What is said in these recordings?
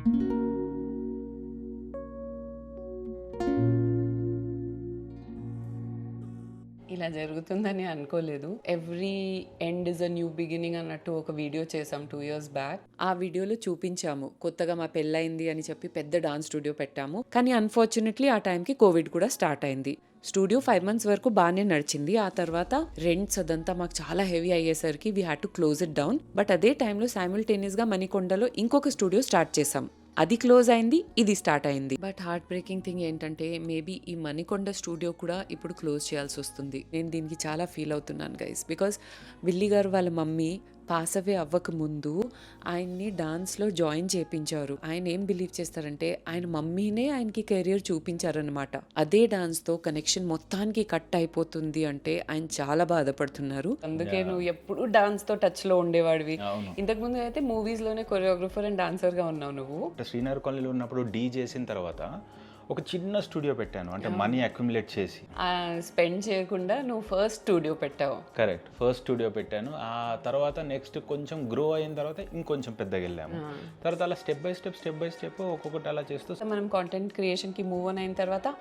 ఇలా జరుగుతుందని అనుకోలేదు. Every end is a new beginning అన్నట్టు ఒక వీడియో చేసాం 2 years బ్యాక్. ఆ వీడియోలో చూపించాము కొత్తగా మా పెళ్ళయింది అని చెప్పి పెద్ద డాన్స్ స్టూడియో పెట్టాము. కానీ అన్ఫార్చునేట్లీ ఆ టైంకి కోవిడ్ కూడా స్టార్ట్ అయింది. స్టూడియో 5 months వరకు బాగానే నడిచింది. ఆ తర్వాత రెంట్స్ అదంతా మాకు చాలా హెవీ అయ్యేసరికి we had to close it down. But అదే టైంలో సైమల్టేనియస్గా మణికొండలో ఇంకొక స్టూడియో స్టార్ట్ చేసాం. అది క్లోజ్ అయింది, ఇది స్టార్ట్ అయింది. బట్ హార్ట్ బ్రేకింగ్ థింగ్ ఏంటంటే మేబీ ఈ మణికొండ స్టూడియో కూడా ఇప్పుడు క్లోజ్ చేయాల్సి వస్తుంది. నేను దీనికి చాలా ఫీల్ అవుతున్నాను గైస్. బికాజ్ విల్లి గారు వాళ్ళ మమ్మీ పాస్ అవే అవ్వక ముందు ఆయన్ని డాన్స్లో జాయిన్ చేయించారు. ఆయన ఏం బిలీవ్ చేస్తారంటే ఆయన మమ్మీనే ఆయనకి కెరియర్ చూపించారనమాట. అదే డాన్స్తో కనెక్షన్ మొత్తానికి కట్ అయిపోతుంది అంటే ఆయన చాలా బాధపడుతున్నారు. అందుకే నువ్వు ఎప్పుడు డాన్స్తో టచ్లో ఉండేవాడివి. ఇంతకుముందు అయితే మూవీస్లోనే కొరియోగ్రఫర్ అండ్ డాన్సర్గా ఉన్నావు నువ్వు. శ్రీనగర్ కాలనీలో ఉన్నప్పుడు డీ చేసిన తర్వాత ఒక చిన్న స్టూడియో పెట్టాను, అంటే మనీ అక్యుములేట్ చేసి. స్పెండ్ చేయకుండా నువ్వు ఫస్ట్ స్టూడియో పెట్టావు. కరెక్ట్, ఫస్ట్ స్టూడియో పెట్టాను. ఆ తర్వాత నెక్స్ట్ కొంచెం గ్రో అయిన తర్వాత ఇంకొంచెం పెద్దగా వెళ్ళాము. తర్వాత అలా స్టెప్ బై స్టెప్ ఒక్కొక్కటి అలా చేస్తూ మనం కాంటెంట్ క్రియేషన్కి మూవ్ ఆన్ అయిన తర్వాత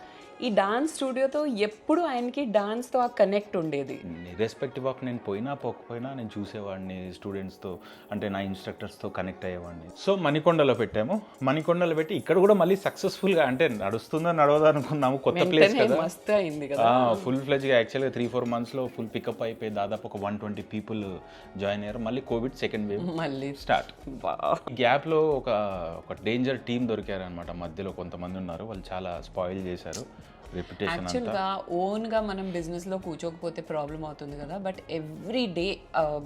ఈ డాన్స్ స్టూడియోతో ఎప్పుడు ఆయనకి డాన్స్తో ఆ కనెక్ట్ ఉండేది. రెస్పెక్టివ్ ఆఫ్ నేను పోయినా పోకపోయినా నేను చూసేవాడిని స్టూడెంట్స్తో, అంటే నా ఇన్స్ట్రక్టర్స్తో కనెక్ట్ అయ్యేవాడిని. సో మణికొండలో పెట్టాము. మణికొండలో పెట్టి ఇక్కడ కూడా మళ్ళీ సక్సెస్ఫుల్గా, అంటే నడుస్తుందో నడవదో అనుకున్నాము. కొత్త ప్లేస్ కదా, ఫుల్ ఫ్లెజ్గా యాక్చువల్గా 3-4 monthsలో ఫుల్ పికప్ అయిపోయి దాదాపు ఒక 120 people జాయిన్ అయ్యారు. మళ్ళీ కోవిడ్ సెకండ్ వేవ్ మళ్ళీ స్టార్ట్. గ్యాప్లో ఒక డేంజర్ టీమ్ దొరికారు అనమాట. మధ్యలో కొంతమంది ఉన్నారు, వాళ్ళు చాలా స్పాయిల్ చేశారు రెప్యుటేషన్. యాక్చువల్గా ఓన్గా మనం బిజినెస్లో కూర్చోకపోతే ప్రాబ్లం అవుతుంది కదా. But every day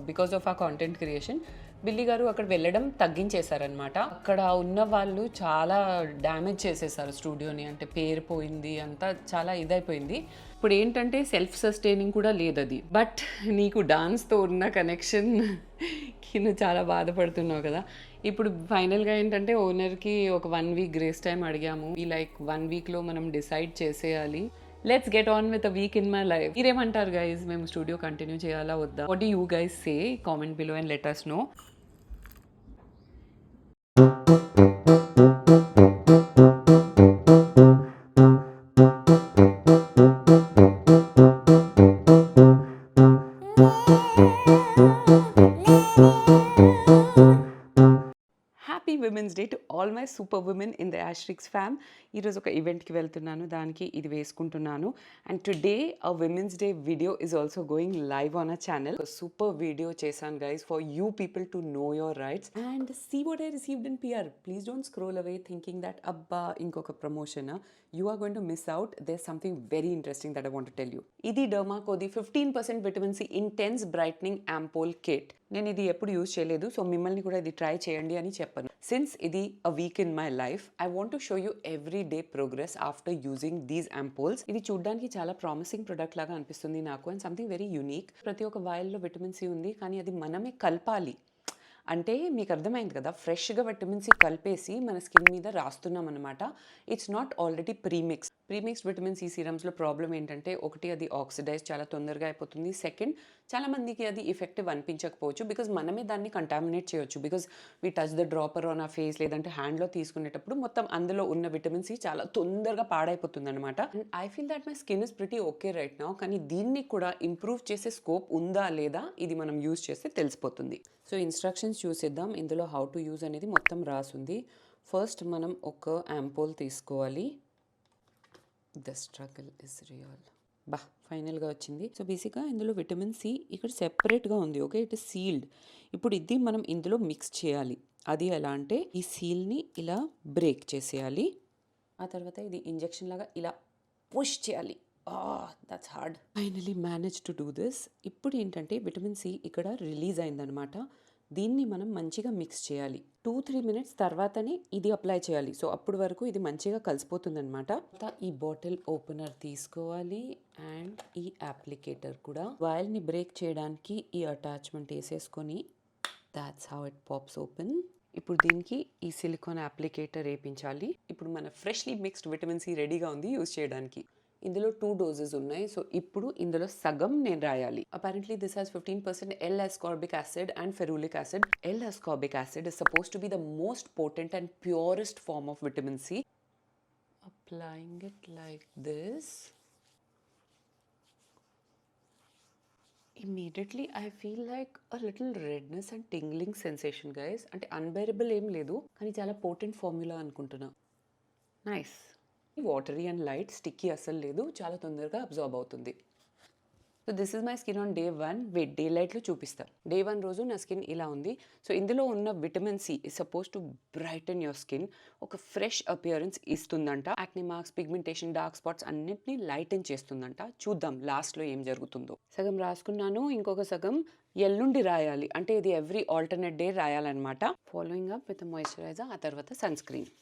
because of ఆ కాంటెంట్ క్రియేషన్ బిల్లి గారు అక్కడ వెళ్ళడం తగ్గించేశారనమాట. అక్కడ ఉన్న వాళ్ళు చాలా డ్యామేజ్ చేసేసారు స్టూడియోని. అంటే పేరు పోయింది, అంతా చాలా ఇదైపోయింది. ఇప్పుడు ఏంటంటే సెల్ఫ్ సస్టైనింగ్ కూడా లేదు అది. బట్ నీకు డాన్స్తో ఉన్న కనెక్షన్కి నువ్వు చాలా బాధపడుతున్నావు కదా. ఇప్పుడు ఫైనల్గా ఏంటంటే ఓనర్కి ఒక 1 week గ్రేస్ టైం అడిగాము. ఈ లైక్ 1 weekలో మనం డిసైడ్ చేసేయాలి. Let's get on with a week in my life. మీరేమంటారు గైజ్, మేము స్టూడియో కంటిన్యూ చేయాలా వద్దా? What do you guys say? Comment below and let us know. Happy women's day to all my super women in the Asterix fam. ఈరోజు ఒక ఈవెంట్కి వెళ్తున్నాను, దానికి ఇది వేసుకుంటున్నాను. And today a women's day video is also going live on a channel. Super video చేశాను guys for you people to know your rights and see what I received in PR. Please don't scroll away thinking that అబ్బా ఇంకొక promotion. You are going to miss out. There's something very interesting that I want to tell you. ఇది డర్మాకోది 15% vitamin C intense brightening ampoule kit. నేను ఇది ఎప్పుడు use చేయలేదు, so మిమ్మల్ని కూడా ఇది ట్రై చేయండి అని చెప్పను. సిన్స్ ఇది a week in my life, I want to show you every day progress after using these ampoules. ఇది చూడడానికి చాలా ప్రామిసింగ్ ప్రొడక్ట్ లాగా అనిపిస్తుంది నాకు, అండ్ సంథింగ్ వెరీ యూనిక్. ప్రతి ఒక్క వాయిల్లో విటమిన్ సి ఉంది, కానీ అది మనమే కలపాలి. అంటే మీకు అర్థమైంది కదా, ఫ్రెష్గా విటమిన్ సి కలిపేసి మన స్కిన్ మీద రాస్తున్నాం అనమాట. It's not already premixed vitamin C సీరమ్స్లో ప్రాబ్లం ఏంటంటే, ఒకటి అది ఆక్సిడైజ్ చాలా తొందరగా అయిపోతుంది. సెకండ్, చాలా మందికి అది ఎఫెక్టివ్ అనిపించకపోవచ్చు బికాజ్ మనమే దాన్ని కంటామినేట్ చేయొచ్చు. Because we touch the dropper on ఆ ఫేస్, లేదంటే హ్యాండ్లో తీసుకునేటప్పుడు మొత్తం అందులో ఉన్న విటమిన్ సి చాలా తొందరగా పాడైపోతుంది అనమాట. And I feel that my skin is pretty okay right now. కానీ దీన్ని కూడా ఇంప్రూవ్ చేసే స్కోప్ ఉందా లేదా ఇది మనం యూజ్ చేస్తే తెలిసిపోతుంది. సో ఇన్స్ట్రక్షన్స్ చూసేద్దాం. ఇందులో హౌ టు యూజ్ అనేది మొత్తం రాసుంది. ఫస్ట్ మనం ఒక యాంపోల్ తీసుకోవాలి. The struggle is real. ఫైనల్గా వచ్చింది. సో బేసిక్గా ఇందులో విటమిన్ సి ఇక్కడ సెపరేట్గా ఉంది, ఓకే, ఇట్ ఇస్ సీల్డ్. ఇప్పుడు ఇది మనం ఇందులో మిక్స్ చేయాలి. అది ఎలా అంటే ఈ సీల్ని ఇలా బ్రేక్ చేసేయాలి. ఆ తర్వాత ఇది ఇంజెక్షన్ లాగా ఇలా పుష్ చేయాలి. That's hard. Finally manage to do this. ఇప్పుడు ఏంటంటే విటమిన్ సి ఇక్కడ రిలీజ్ అయిందనమాట. దీన్ని మనం మంచిగా మిక్స్ చేయాలి. 2-3 minutes తర్వాతనే ఇది అప్లై చేయాలి. సో అప్పుడు వరకు ఇది మంచిగా కలిసిపోతుంది అనమాట. ఈ బాటిల్ ఓపెనర్ తీసుకోవాలి అండ్ ఈ అప్లికేటర్ కూడా. వాయిల్ని బ్రేక్ చేయడానికి ఈ అటాచ్మెంట్ వేసేసుకొని that's how it pops open. ఇప్పుడు దీనికి ఈ సిలికాన్ అప్లికేటర్ వేయించాలి. ఇప్పుడు మన ఫ్రెష్లీ మిక్స్డ్ విటమిన్ సి రెడీగా ఉంది యూజ్ చేయడానికి. ఇందులో 2 డోసెస్ ఉన్నాయి. సో ఇప్పుడు ఇందులో సగం నేను రాయాలి. Apparently this has 15% L-ascorbic acid and ferulic acid. L-ascorbic acid is supposed to be the most potent and purest form of vitamin C. Applying it like this. Immediately I feel like a little redness and tingling sensation, guys. అంటే unbearable ఏం లేదు, కానీ చాలా potent formula అనుకుంటున్నా. Nice. Watery and light, sticky అస్సలు లేదు, చాలా తొందరగా అబ్జార్బ్ అవుతుంది. So this is my skin on day 1. Wait day లైట్లో చూపిస్తా. డే 1 రోజు నా స్కిన్ ఇలా ఉంది. సో ఇందులో ఉన్న vitamin C is suppose to brighten your skin, ఒక ఫ్రెష్ అపియరెన్స్ ఇస్తుందంట. Acne marks, pigmentation, dark spots అన్నిటినీ లైటన్ చేస్తుందంట. చూద్దాం లాస్ట్లో ఏం జరుగుతుందో. సగం రాసుకున్నాను, ఇంకొక సగం ఎల్లుండి రాయాలి. అంటే ఇది ఎవ్రీ ఆల్టర్నేట్ డే రాయాలన్నమాట. ఫాలోయింగ్ అప్ విత్ మాయిశ్చరైజర్, ఆ తర్వాత సన్ స్క్రీన్.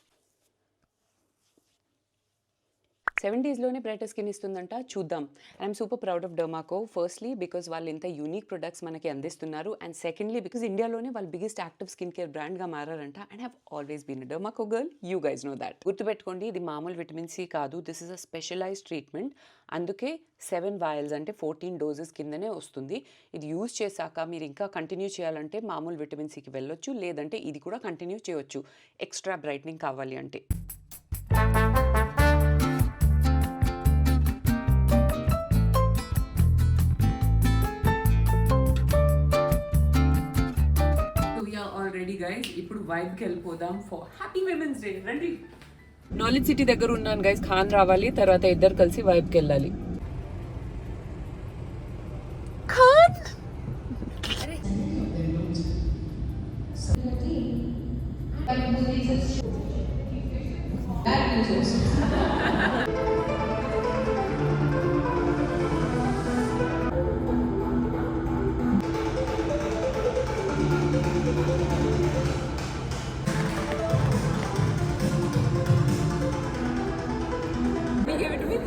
7 daysలోనే బ్రైటర్ స్కిన్ ఇస్తుందంట. చూద్దాం. I'm super proud of Dermaco. Firstly because వాళ్ళు ఇంత యూనిక్ ప్రొడక్ట్స్ మనకి అందిస్తున్నారు, అండ్ సెకండ్లీ బికాజ్ ఇండియాలోనే వాళ్ళు బిగ్గెస్ట్ యాక్టివ్ స్కిన్ కేర్ బ్రాండ్గా మారారంట. And have always been a Dermaco girl. You guys know that. గుర్తుపెట్టుకోండి, ఇది మామూలు విటమిన్ సి కాదు, this is a specialised treatment. అందుకే 7 vials అంటే 14 doses కిందనే వస్తుంది. ఇది యూజ్ చేశాక మీరు ఇంకా కంటిన్యూ చేయాలంటే మామూలు విటమిన్ సికి వెళ్ళొచ్చు, లేదంటే ఇది కూడా కంటిన్యూ చేయొచ్చు ఎక్స్ట్రా బ్రైట్నింగ్ కావాలి అంటే. ఆల్రెడీ గైస్, ఇప్పుడు వైబ్కి వెళ్ళిపోదాం ఫర్ హ్యాపీ విమెన్స్ డే. రండి. నాలెడ్జ్ సిటీ దగ్గర ఉన్నాను గైస్. ఖాన్ రావాలి, తర్వాత ఇద్దరు కలిసి వైబ్కి వెళ్ళాలి. Khan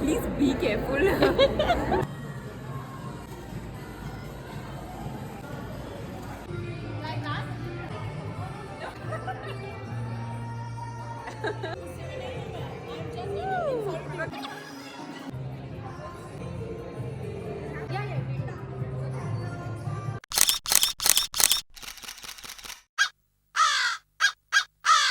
please be careful.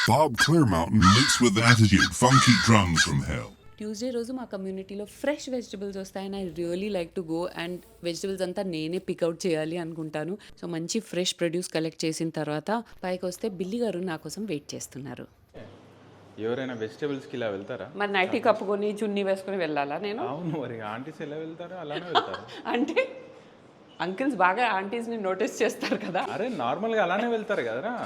Bob Clearmountain mixed with attitude, funky drums from hell. Tuesday రోజు మా కమ్యూనిటీలో ఫ్రెష్ వెజిటబుల్స్ వస్తాయని I really like to go, and vegetables అంతా నేనే పికౌట్ చేయాలి అనుకుంటాను. సో మంచి ఫ్రెష్ ప్రొడ్యూస్ కలెక్ట్ చేసిన తర్వాత పైకి వస్తే బిల్లి గారు నా కోసం వెయిట్ చేస్తున్నారు. ఎవరైనా వెజిటేబుల్స్కి ఇలా వెళ్తారా? మరి నైటీ కప్పుకొని చున్నీ వేసుకొని వెళ్ళాలా నేను? అవును, మరి ఆంటీస్ ఎలా వెళ్తారో అలానే వెళ్తారు. అంటే అంకిల్స్ బాగా ఆంటీస్ని నోటీస్ చేస్తారు కదా. అరే నార్మల్గా అలానే వెళ్తారు కదరా.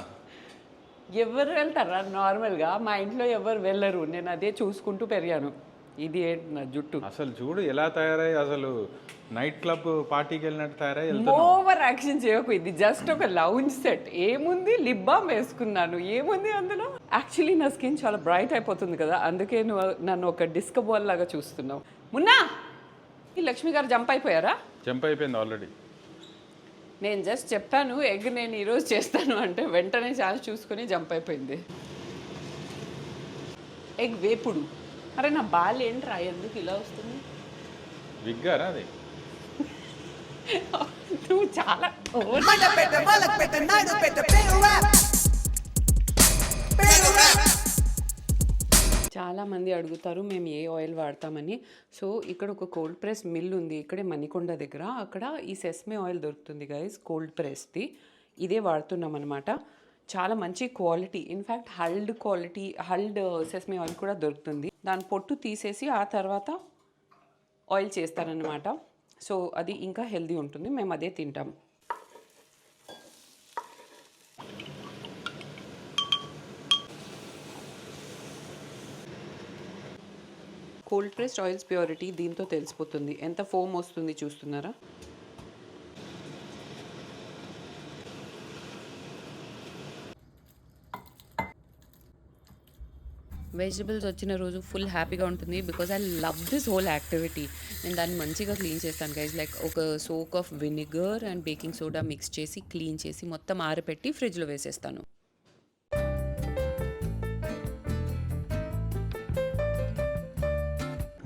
ఎవరు వెళ్తారా నార్మల్గా? మా ఇంట్లో ఎవరు వెళ్ళరు, నేను అదే చూసుకుంటూ పెరిగాను. ఇది ఏంటి నా జుట్టు అసలు చూడు ఎలా తయారై, అసలు నైట్ క్లబ్ పార్టీకి వెళ్ళినట్టు తయారై. ఓవర్ యాక్షన్ చేయకు, ఇది జస్ట్ ఒక లౌంజ్ సెట్. ఏముంది, లిప్ బామ్ వేసుకున్నాను, ఏముంది అందులో. యాక్చువల్లీ నా స్కిన్ చాలా బ్రైట్ అయిపోతుంది కదా, అందుకే నువ్వు నన్ను ఒక డిస్కో బాల్ లాగా చూస్తున్నావు. మున్నా, ఈ లక్ష్మి గారు జంప్ అయిపోయారా? జంప్ అయిపోయింది ఆల్రెడీ. నేను జస్ట్ చెప్పాను ఎగ్ నేను ఈరోజు చేస్తాను అంటే వెంటనే ఛాన్స్ చూసుకొని జంప్ అయిపోయింది. ఎగ్ వేపుడు. అరే నా బాల్ ఏంట్రా, ఎందుకు ఇలా వస్తుంది? విగ్గారా అది? నువ్వు చాలా చాలా మంది అడుగుతారు మేము ఏ ఆయిల్ వాడతామని. సో ఇక్కడ ఒక కోల్డ్ ప్రెస్ మిల్ ఉంది ఇక్కడే మణికొండ దగ్గర. అక్కడ ఈ సెస్మే ఆయిల్ దొరుకుతుంది గైస్, కోల్డ్ ప్రెస్ది. ఇదే వాడుతున్నాం అనమాట. చాలా మంచి క్వాలిటీ, ఇన్ఫ్యాక్ట్ హల్డ్ సెస్మే ఆయిల్ కూడా దొరుకుతుంది. దాని పొట్టు తీసేసి ఆ తర్వాత ఆయిల్ చేస్తారనమాట. సో అది ఇంకా హెల్దీ ఉంటుంది, మేము అదే తింటాం. కోల్డ్ ప్రెస్డ్ ఆయిల్స్ ప్యూరిటీ దీంతో తెలిసిపోతుంది. ఎంత ఫోమ్ వస్తుంది చూస్తున్నారా? వెజిటబుల్స్ వచ్చిన రోజు ఫుల్ హ్యాపీగా ఉంటుంది because I love this whole activity. నేను దాన్ని మంచిగా క్లీన్ చేస్తాను గైజ్. లైక్ ఒక soak of vinegar and baking soda mix చేసి క్లీన్ చేసి మొత్తం ఆరబెట్టి ఫ్రిడ్జ్లో వేసేస్తాను.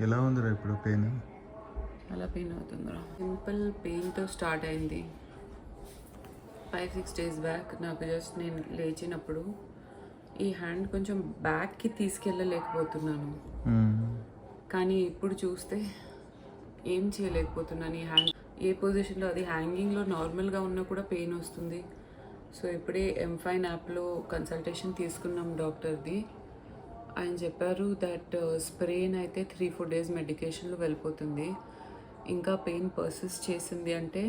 ఎలా ఉందిరా ఇప్పుడు పెయిన్? చాలా పెయిన్ అవుతుందిరా. సింపుల్ పెయిన్తో స్టార్ట్ అయింది 5-6 డేస్ బ్యాక్. నాకు జస్ట్ నేను లేచినప్పుడు ఈ హ్యాండ్ కొంచెం బ్యాక్కి తీసుకెళ్ళలేకపోతున్నాను, కానీ ఇప్పుడు చూస్తే ఏం చేయలేకపోతున్నాను. ఈ హ్యాండ్ ఏ పొజిషన్లో, అది హ్యాంగింగ్లో నార్మల్గా ఉన్నా కూడా పెయిన్ వస్తుంది. సో ఇప్పుడే M5 యాప్లో కన్సల్టేషన్ తీసుకున్నాం డాక్టర్ది. ఆయన చెప్పారు దట్ స్ప్రెయిన్ అయితే 3-4 డేస్ మెడికేషన్లో వెళ్ళిపోతుంది. ఇంకా పెయిన్ పర్సిస్ట్ చేసింది అంటే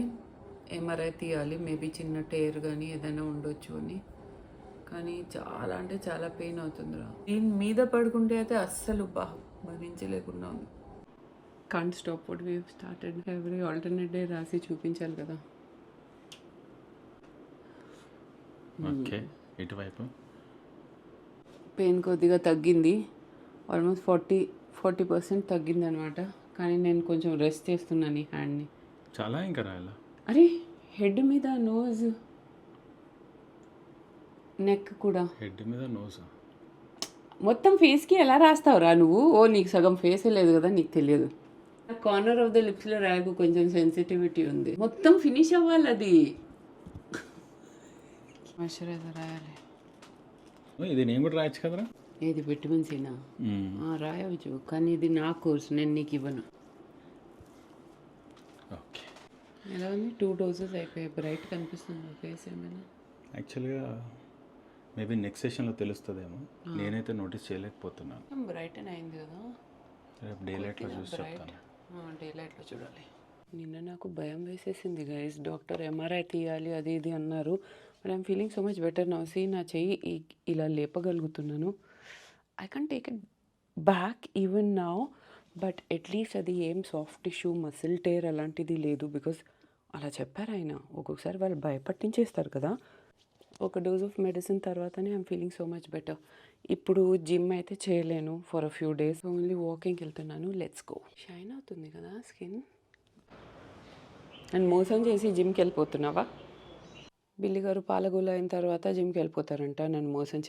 MRI తీయాలి, మేబీ చిన్న టేర్ కానీ ఏదైనా ఉండొచ్చు అని. కానీ చాలా అంటే చాలా పెయిన్ అవుతుందిరా. దీని మీద పడుకుంటే అయితే అస్సలు భరించలేకుండా ఉంది. Can't stop what we started. Every alternate day రాసి చూపించాలి కదా. ఓకే, ఇటువైపు పెయిన్ కొద్దిగా తగ్గింది, ఆల్మోస్ట్ 40% తగ్గింది అనమాట. కానీ నేను కొంచెం రెస్ట్ చేస్తున్నాను ఈ హ్యాండ్ని. చాలా ఇంకా రాయాలా? అరే హెడ్ మీద, నోజ్, నెక్ కూడా. హెడ్ మీద నోసా? మొత్తం ఫేస్కి ఎలా రాస్తావురా నువ్వు? ఓ నీకు సగం ఫేసే లేదు కదా, నీకు తెలియదు. కార్నర్ ఆఫ్ ద లిప్స్లో రాయకు, కొంచెం సెన్సిటివిటీ ఉంది. మొత్తం ఫినిష్ అవ్వాలి అది. మాయిశ్చరైజర్ రాయాలి. ఇది నేను కూడా రాయొచ్చు కదరా? ఏది విటమిన్ సీనా? రాయవచ్చు, కానీ ఇది నా కోర్స్, నేను నీకు ఇవ్వను. ఓకే, ఎలా ఉంది? 2 డోసెస్ అయిపోయాయి. బ్రైట్ కనిపిస్తుంది ఫేస్ ఏమైనా? యాక్చువల్గా మేబీ నెక్స్ట్ సెషన్లో తెలుస్తుందేమో, నేనైతే నోటీస్ చేయలేకపోతున్నాను. బ్రైట్ అని అయింది కదా, రేపు డే లైట్లో చూసి చెప్తాను. డే లైట్లో చూడాలి. నిన్న నాకు భయం వేసేసింది గైస్. డాక్టర్ MRI తీయాలి అది ఇది అన్నారు. But I'm feeling so much better now. See నా చెయ్యి ఇలా లేపగలుగుతున్నాను. I can take it back even now, but at least అది ఏం సాఫ్ట్ టిష్యూ, మసిల్ టేర్ అలాంటిది లేదు. బికాస్ అలా చెప్పారు ఆయన. ఒక్కొక్కసారి వాళ్ళు భయపట్టించేస్తారు కదా. ఒక డోస్ ఆఫ్ మెడిసిన్ తర్వాతనే I'm feeling so much better. ఇప్పుడు జిమ్ అయితే చేయలేను for a few days, only వాకింగ్కి వెళ్తున్నాను. Let's go. షైన్ అవుతుంది కదా స్కిన్. అండ్ మోసం చేసి జిమ్కి వెళ్ళిపోతున్నావా? బిల్లి గారు పాలగూల అయిన తర్వాత జిమ్కి వెళ్ళిపోతారంట నన్ను మోసం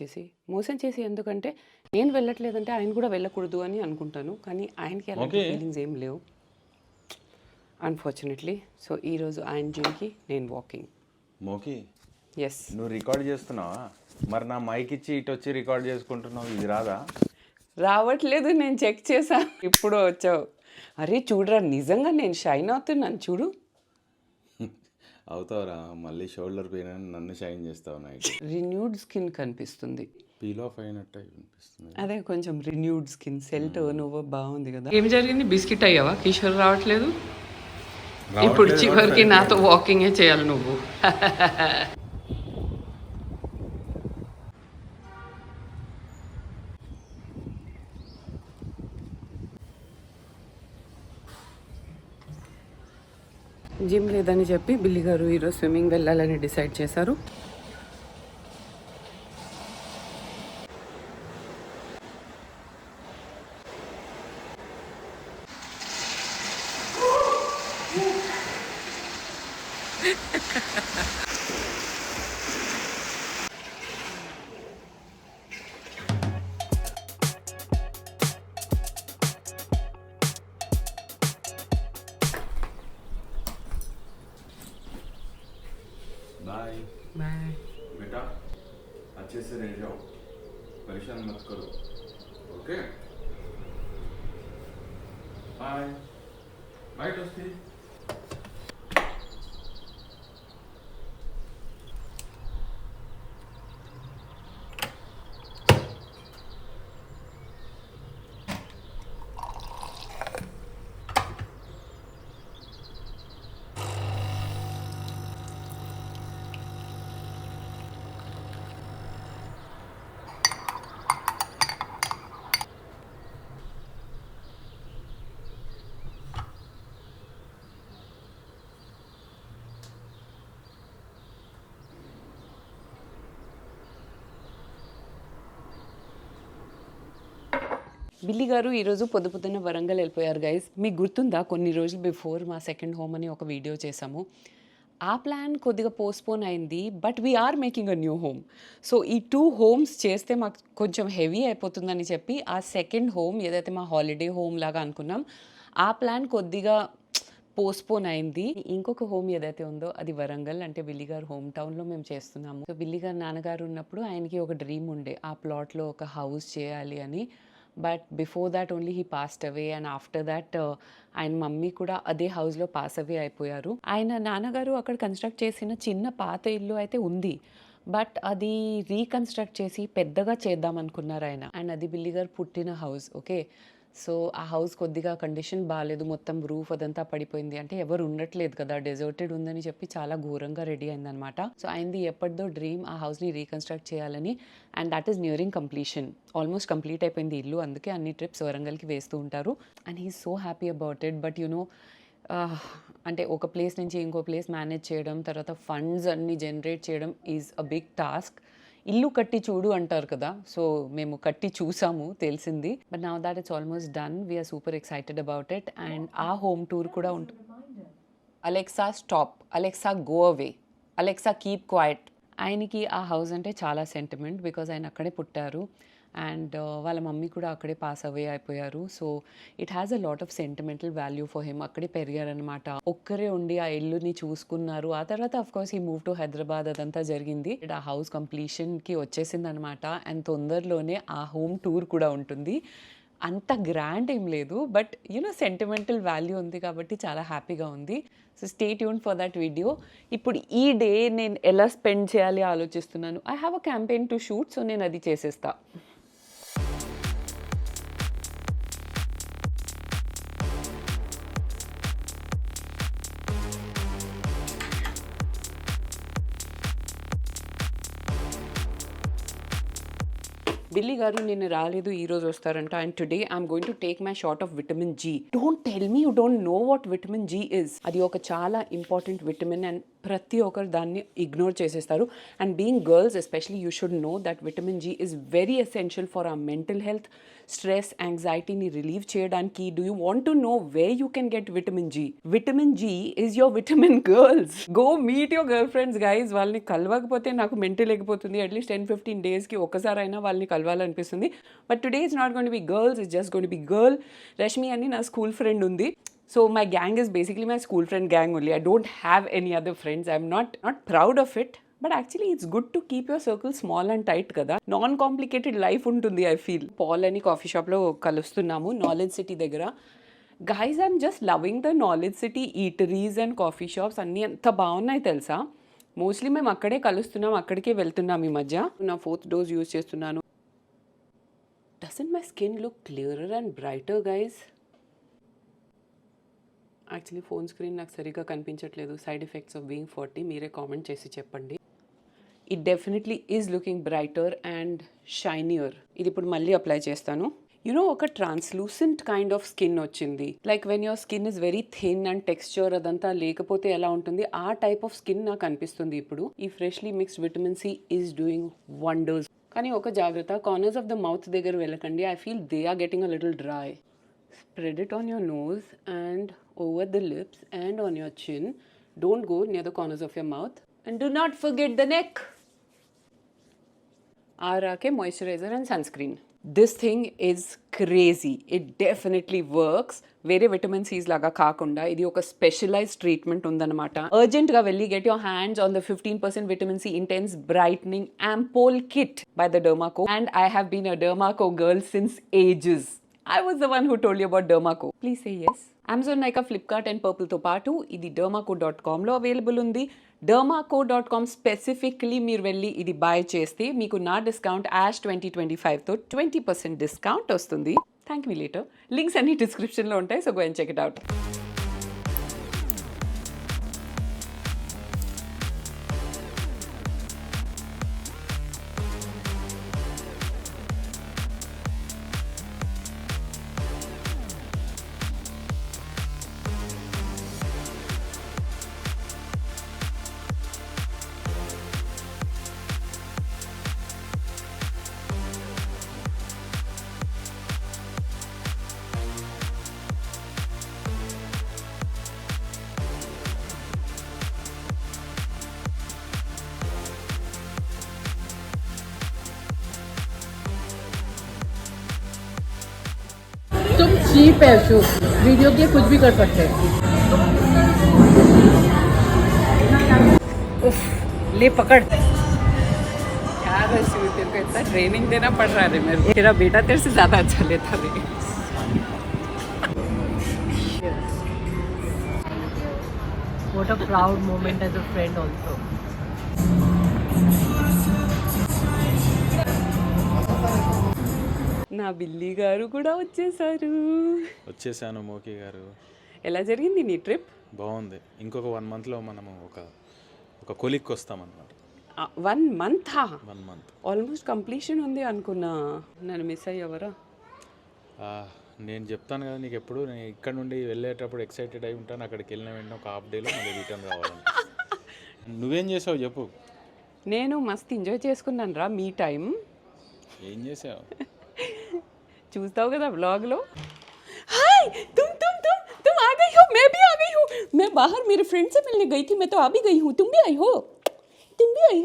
చేసి ఎందుకంటే నేను వెళ్ళట్లేదంటే ఆయన కూడా వెళ్ళకూడదు అని అనుకుంటాను. కానీ ఆయనకి అలాంటి ఫీలింగ్స్ ఏం లేవు అన్ఫార్చునేట్లీ. సో ఈరోజు ఆయన జిమ్కి, నేను వాకింగ్. మోకి, ఎస్. నువ్వు రికార్డ్ చేస్తున్నావా? మరి నా మైక్ ఇచ్చి ఇటు వచ్చి రికార్డ్ చేసుకుంటున్నావు, ఇది రాదా? రావట్లేదు, నేను చెక్ చేశాను, ఇప్పుడు వచ్చావు. అరే చూడరా, నిజంగా నేను షైన్ అవుతున్నాను చూడు. అవుతావురా, మళ్ళీ షోల్డర్ పెయిన్ అని నన్ను షైన్ చేస్తావు. నైట్ రిన్యూడ్ స్కిన్ కనిపిస్తుంది, పీల్ ఆఫ్ అయినట్టు అనిపిస్తుంది. అదే కొంచెం renewed skin, cell turn over బాగుంది కదా. ఏం జరిగింది? బిస్కెట్ అయ్యావా? కిషోర్ రావట్లేదు. ఇప్పుడు చివరికి నాతో వాకింగే చేయాలి నువ్వు. జిమ్ లేదని చెప్పి బిల్లి గారు ఈరోజు స్విమ్మింగ్ వెళ్ళాలని డిసైడ్ చేశారు. बाय बाय बेटा, अच्छे से रह जाओ, परेशान मत करो, ओके? बाय बाय दोस्ती. బిల్లి గారు ఈరోజు పొద్దున వరంగల్ వెళ్ళిపోయారు గైస్. మీకు గుర్తుందా, కొన్ని రోజులు బిఫోర్ మా సెకండ్ హోమ్ అని ఒక వీడియో చేసాము. ఆ ప్లాన్ కొద్దిగా పోస్ట్‌పోన్ అయింది. But we are making a new home. So ఈ 2 హోమ్స్ చేస్తే మాకు కొంచెం హెవీ అయిపోతుందని చెప్పి ఆ సెకండ్ హోమ్ ఏదైతే మా హాలిడే హోమ్ లాగా అనుకున్నాం, ఆ ప్లాన్ కొద్దిగా పోస్ట్‌పోన్ అయింది. ఇంకొక హోమ్ ఏదైతే ఉందో అది వరంగల్, అంటే విల్లి గారి హోమ్ టౌన్‌లో మేము చేస్తున్నాము. సో విల్లి గారి నాన్నగారు ఉన్నప్పుడు ఆయనకి ఒక డ్రీమ్ ఉండే ఆ ప్లాట్‌లో ఒక హౌస్ చేయాలి అని. But before that only he passed away and after that ఆయన మమ్మీ కూడా అదే హౌస్‌లో పాస్ అవే అయిపోయారు. ఆయన నాన్నగారు అక్కడ కన్‌స్ట్రక్ట్ చేసిన చిన్న పాత ఇల్లు అయితే ఉంది. బట్ అది రీకన్‌స్ట్రక్ట్ చేసి పెద్దగా చేద్దామనుకున్నారాయన. అండ్ అది విల్లి గారు పుట్టిన హౌస్. ఓకే. సో ఆ హౌస్ కొద్దిగా కండిషన్ బాలేదు. మొత్తం రూఫ్ అదంతా పడిపోయింది. అంటే ఎవరు ఉండట్లేదు కదా! డెజర్టెడ్ ఉందని చెప్పి చాలా ఘోరంగా రెడీ అయిందనమాట. సో ఆయనది ఎప్పటిదో డ్రీమ్ ఆ హౌస్‌ని రీకన్‌స్ట్రక్ట్ చేయాలని. And that is nearing completion. Almost complete అయిపోయింది ఇల్లు. అందుకే అన్ని ట్రిప్స్ వరంగల్‌కి వేస్తూ ఉంటారు. And he is so happy about it. But you know అంటే ఒక ప్లేస్ నుంచి ఇంకో ప్లేస్ మేనేజ్ చేయడం, తర్వాత ఫండ్స్ అన్నీ జనరేట్ చేయడం ఈజ్ అ బిగ్ టాస్క్. ఇల్లు కట్టి చూడు అంటారు కదా! సో మేము కట్టి చూసాము, తెలిసింది. But now that it's almost done. We're super excited about it. And ఆ హోమ్ టూర్ కూడా ఉంటుంది. Alexa stop, Alexa go away, Alexa keep quiet. ఆయనకి ఆ హౌస్ అంటే చాలా సెంటిమెంట్. బికాజ్ ఆయన అక్కడే పుట్టారు అండ్ వాళ్ళ మమ్మీ కూడా అక్కడే పాస్ అవే అయిపోయారు. So it has a lot of sentimental value for him. అక్కడే పెరిగారనమాట. ఒక్కరే ఉండి ఆ ఇల్లుని చూసుకున్నారు. ఆ తర్వాత అఫ్ కోర్స్ ఈ మూవ్ టు హైదరాబాద్ అదంతా జరిగింది. ఆ హౌస్ కంప్లీషన్కి వచ్చేసింది అనమాట. అండ్ తొందరలోనే ఆ హోమ్ టూర్ కూడా ఉంటుంది. అంత గ్రాండ్ ఏం లేదు, బట్ యూనో సెంటిమెంటల్ వాల్యూ ఉంది కాబట్టి చాలా హ్యాపీగా ఉంది. So stay tune for that video. ఇప్పుడు ఈ డే నేను ఎలా స్పెండ్ చేయాలి ఆలోచిస్తున్నాను. I have a campaign to shoot, so నేను అది చేసేస్తా. బిల్లీ గారు నిన్న రాలేదు, ఈరోజు వస్తారంట. And today I'm going to take my shot of vitamin G. Don't tell me you don't know what vitamin G is. అది ఒక చాలా ఇంపార్టెంట్ విటమిన్ అండ్ ప్రతి ఒక్కరు దాన్ని ఇగ్నోర్ చేసేస్తారు. And being girls especially you should know that vitamin G is very essential for our mental health. Stress, యాంగ్జైటీని relieve చేయడానికి. Do you want to know where you can get vitamin G? Vitamin G is your vitamin girls. Go meet your girl friends guys. వాళ్ళని కలవకపోతే నాకు mental ఎగిపోతుంది. At least 10-15 డేస్కి ఒక్కసారైనా వాళ్ళని కలవాలనిపిస్తుంది. But today is not going to be girls, it's just going to be girl. Rashmi అని నా school friend ఉంది. So my gang is basically my school friend gang only. I don't have any other friends. I'm not proud of it. But actually it's good to keep your circle small and tight kada. Non-complicated life untundi I feel. Paul ani coffee shop lo kalustunamu Knowledge City దగ్గర. Guys, I'm just loving the Knowledge City eateries and coffee shops. అన్నీ ఎంత బాగున్నాయి తెలుసా. Mostly మేము అక్కడే కలుస్తున్నాం, అక్కడికే వెళ్తున్నాం ఈ మధ్య. నా 4th డోస్ యూజ్ చేస్తున్నాను. Doesn't my skin look clearer and brighter guys? Actually phone screen నాకు సరిగ్గా కనిపించట్లేదు. సైడ్ ఎఫెక్ట్స్ ఆఫ్ బీయింగ్ 40 మీరే కామెంట్ చేసి చెప్పండి. It definitely is looking brighter and shinier. ఇది ఇప్పుడు మళ్ళీ అప్లై చేస్తాను. యూనో ఒక ట్రాన్స్లూసెంట్ కైండ్ ఆఫ్ స్కిన్ వచ్చింది. Like when your skin is very thin and texture అదంతా లేకపోతే ఎలా ఉంటుంది, ఆ టైప్ ఆఫ్ స్కిన్ నాకు అనిపిస్తుంది ఇప్పుడు. ఈ freshly mixed vitamin C is doing wonders. కానీ ఒక జాగ్రత్త, కార్నర్స్ ఆఫ్ ద మౌత్ దగ్గర వెళ్ళకండి. I feel they are getting a little dry. Spread it on your nose and over the lips and on your chin. Don't go near the corners of your mouth. And do not forget the neck. Aarake moisturizer and sunscreen. This thing is crazy. It definitely works. వేరే vitamin Cs లాగా కాకుండా ఇది ఒక specialised treatment ఉందన్నమాట. అర్జెంట్గా వెళ్ళి get your hands on the 15% vitamin C intense brightening ampoule kit by the Dermaco. And I have been a Dermaco girl since ages. I was the one who told you about Dermaco. Please say yes. Amazon, Nykaa, Flipkart and Purple తో పాటు ఇది dermaco.comలో available ఉంది. dermaco.com specifically మీరు వెళ్ళి ఇది by చేస్తే మీకు నా డిస్కౌంట్ ASH2025తో 20% డిస్కౌంట్ వస్తుంది. Thank me later. లింక్స్ అన్ని డిస్క్రిప్షన్లో ఉంటాయి. So go and check it out. चीप है शो, वीडियो के कुछ भी कर सकते हैं. उफ, ले पकड़. यार शिव, तेरे को इतना ट्रेनिंग देना पड़ रहा है मेरे को. तेरा बेटा तेरे से ज़्यादा अच्छा लेता है. What a proud moment as a friend also. నా బిల్లి గారు కూడా వచ్చేసారు. వచ్చేసాను మోకే గారు. ఎలా జరిగింది నీ ట్రిప్? బాగుంది. ఇంకొక 1 మంత్లో మనము ఒక కొలిక్కి వస్తామన్నమాట. 1 మంతా? 1 మంత్ ఆల్మోస్ట్ కంప్లీషన్ ఉంది అనుకున్నా. నన్ను మిస్ అయ్యవరా? నేను చెప్తాను కదా నీకు, ఎప్పుడు నేను ఇక్కడ నుండి వెళ్ళేటప్పుడు ఎక్సైటెడ్ అయి ఉంటాను. అక్కడికి వెళ్ళిన వెంటనే ఒక హాఫ్ డేలో మళ్ళీ రిటర్న్ రావాలని. నువ్వేం చేసావు చెప్పు. నేను మస్తు ఎంజాయ్ చేసుకున్నాను రా మీ టైం. ఏం చేసావు? చూస్తావు కదా వ్लॉग లో. हाय तुम आ गई हो, मैं भी आ गई हूँ. मैं बाहर मेरे फ्रेंड से मिलने गई थी, मैं तो आ भी गई हूँ. तुम भी आई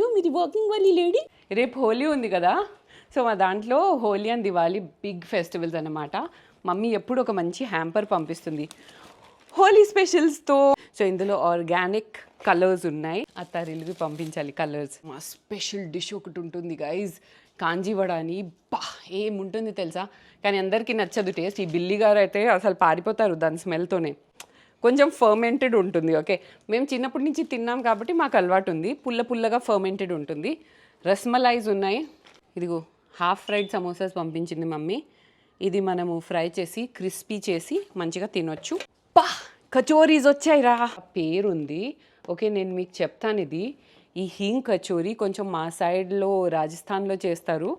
हो मेरी वॉकिंग वाली लेडी. రేపు హోలీ ఉంది కదా, సో మా దాంట్లో Holi and Diwali big festivals అన్నమాట. మమ్మీ ఎప్పుడు ఒక మంచి హ్యాంపర్ పంపిస్తుంది హోలీ స్పెషల్స్తో. సో ఇందులో ఆర్గానిక్ కలర్స్ ఉన్నాయి. అత్తారిల్లువి పంపించాలి కలర్స్. మా స్పెషల్ డిష్ ఒకటి ఉంటుంది గైజ్, కాంజీవడ అని. ఏముంటుంది తెలుసా, కానీ అందరికీ నచ్చదు టేస్ట్. ఈ బిల్లి గారు అయితే అసలు పారిపోతారు దాని స్మెల్తోనే. కొంచెం ఫర్మెంటెడ్ ఉంటుంది. ఓకే, మేము చిన్నప్పటి నుంచి తిన్నాం కాబట్టి మాకు అలవాటు ఉంది. పుల్లగా ఫర్మెంటెడ్ ఉంటుంది. రస్మలైస్ ఉన్నాయి. ఇదిగో హాఫ్ ఫ్రైడ్ సమోసాస్ పంపించింది మమ్మీ. ఇది మనము ఫ్రై చేసి క్రిస్పీ చేసి మంచిగా తినొచ్చు. కచోరీస్ వచ్చాయిరా. పేరుంది. ఓకే, నేను మీకు చెప్తాను. ఇది ఈ హింగ్ కచోరీ కొంచెం మా సైడ్లో రాజస్థాన్లో చేస్తారు.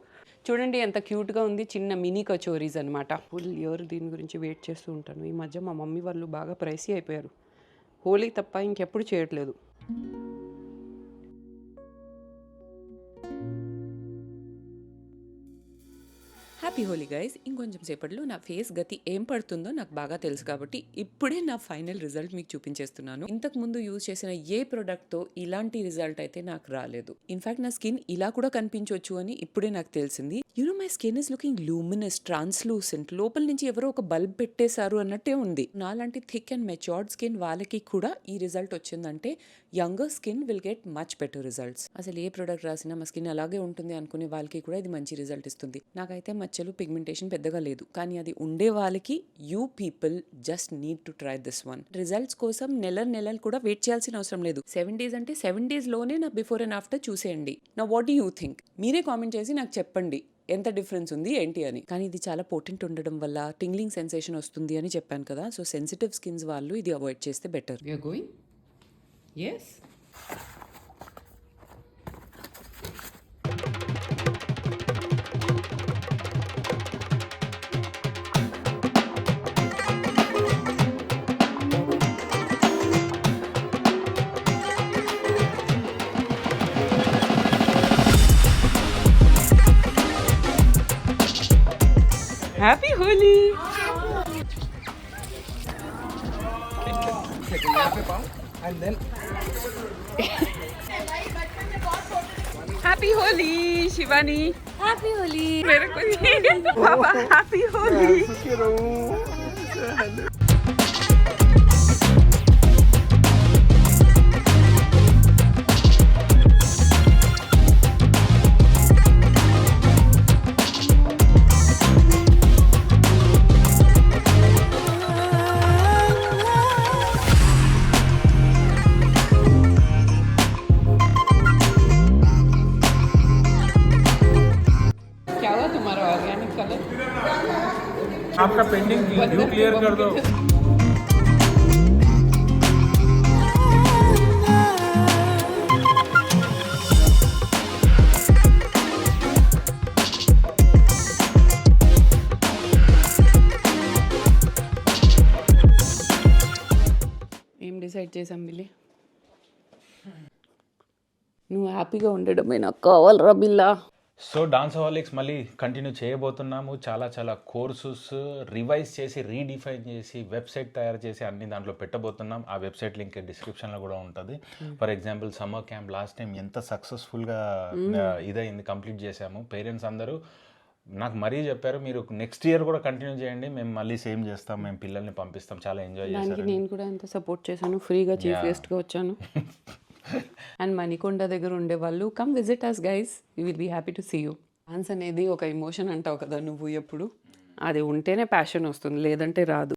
చూడండి ఎంత క్యూట్గా ఉంది. చిన్న మినీ కచోరీస్ అనమాట. ఫుల్ ఇయర్ దీని గురించి వెయిట్ చేస్తూ ఉంటాను. ఈ మధ్య మా మమ్మీ వాళ్ళు బాగా ప్రైసీ అయిపోయారు. హోలీ తప్ప ఇంకెప్పుడు చేయట్లేదు. Happy Holi guys. ఇంకొంచెం సేపట్లో నా ఫేస్ గతి ఏం పడుతుందో నాకు బాగా తెలుసు కాబట్టి ఇప్పుడే నా ఫైనల్ రిజల్ట్ మీకు చూపించేస్తున్నాను. ఇంతకు ముందు యూజ్ చేసిన ఏ ప్రోడక్ట్తో ఇలాంటి రిజల్ట్ అయితే నాకు రాలేదు. ఇన్ఫాక్ట్ నా స్కిన్ ఇలా కూడా కనిపించవచ్చు అని ఇప్పుడే నాకు తెలిసింది. My skin is looking luminous, translucent. లోపల నుంచి ఎవరో ఒక బల్బ్ పెట్టేశారు అన్నట్టే ఉంది. నాలాంటి థిక్ అండ్ మెచ్యూర్డ్ స్కిన్ వాళ్ళకి కూడా ఈ రిజల్ట్ వచ్చిందంటే younger skin will get much better results. అసలు ఏ ప్రోడక్ట్ రాసినా మా స్కిన్ అలాగే ఉంటుంది అనుకునే వాళ్ళకి కూడా ఇది మంచి రిజల్ట్ ఇస్తుంది. నాకైతే మచ్చలు, పిగ్మెంటేషన్ పెద్దగా లేదు, కానీ అది ఉండే వాళ్ళకి you people just need to try this one. Results కోసం నెలలు కూడా వెయిట్ చేయాల్సిన అవసరం లేదు. 7 days అంటే 7 days లోనే నా బిఫోర్ అండ్ ఆఫ్టర్ చూసేయండి. నా వాట్ డూ యూ థింక్? మీరే కామెంట్ చేసి నాకు చెప్పండి ఎంత డిఫరెన్స్ ఉంది ఏంటి అని. కానీ ఇది చాలా పోటెంట్ ఉండడం వల్ల టింగ్లింగ్ సెన్సేషన్ వస్తుంది అని చెప్పాను కదా. సో సెన్సిటివ్ స్కిన్స్ వాళ్ళు ఇది అవాయిడ్ చేస్తే better. We are going. yes. Happy Holi! And then Happy Holi, Shivani! Happy Holi! मेरे को नहीं पापा Happy Holi! आपका पेंडिंग ड्यू क्लियर कर दो. ఏం డిసైడ్ చేసాం బిల్లి? నువ్వు హ్యాపీగా ఉండడమే నాకు కావాలరా బిల్లా. సో డాన్సహాలిక్స్ మళ్ళీ కంటిన్యూ చేయబోతున్నాము. చాలా కోర్సెస్ రివైజ్ చేసి రీడిఫైన్ చేసి వెబ్సైట్ తయారు చేసి అన్ని దాంట్లో పెట్టబోతున్నాం. ఆ వెబ్సైట్ లింక్ డిస్క్రిప్షన్లో కూడా ఉంటుంది. For example summer camp last time ఎంత సక్సెస్ఫుల్గా ఇదైంది, కంప్లీట్ చేసాము. పేరెంట్స్ అందరూ నాకు మరీ చెప్పారు మీరు నెక్స్ట్ ఇయర్ కూడా కంటిన్యూ చేయండి, మేము మళ్ళీ సేమ్ చేస్తాం, మేము పిల్లల్ని పంపిస్తాం, చాలా ఎంజాయ్ దానికి చేశారు. నేను కూడా ఎంత సపోర్ట్ చేశాను, ఫ్రీగా చీఫ్ గెస్ట్గా వచ్చాను. అండ్ మణికొండ దగ్గర ఉండే వాళ్ళు come visit us guys, you will be happy to see you. Dance అనేది ఒక ఎమోషన్ అంటావు కదా నువ్వు ఎప్పుడు, అది ఉంటేనే ప్యాషన్ వస్తుంది, లేదంటే రాదు.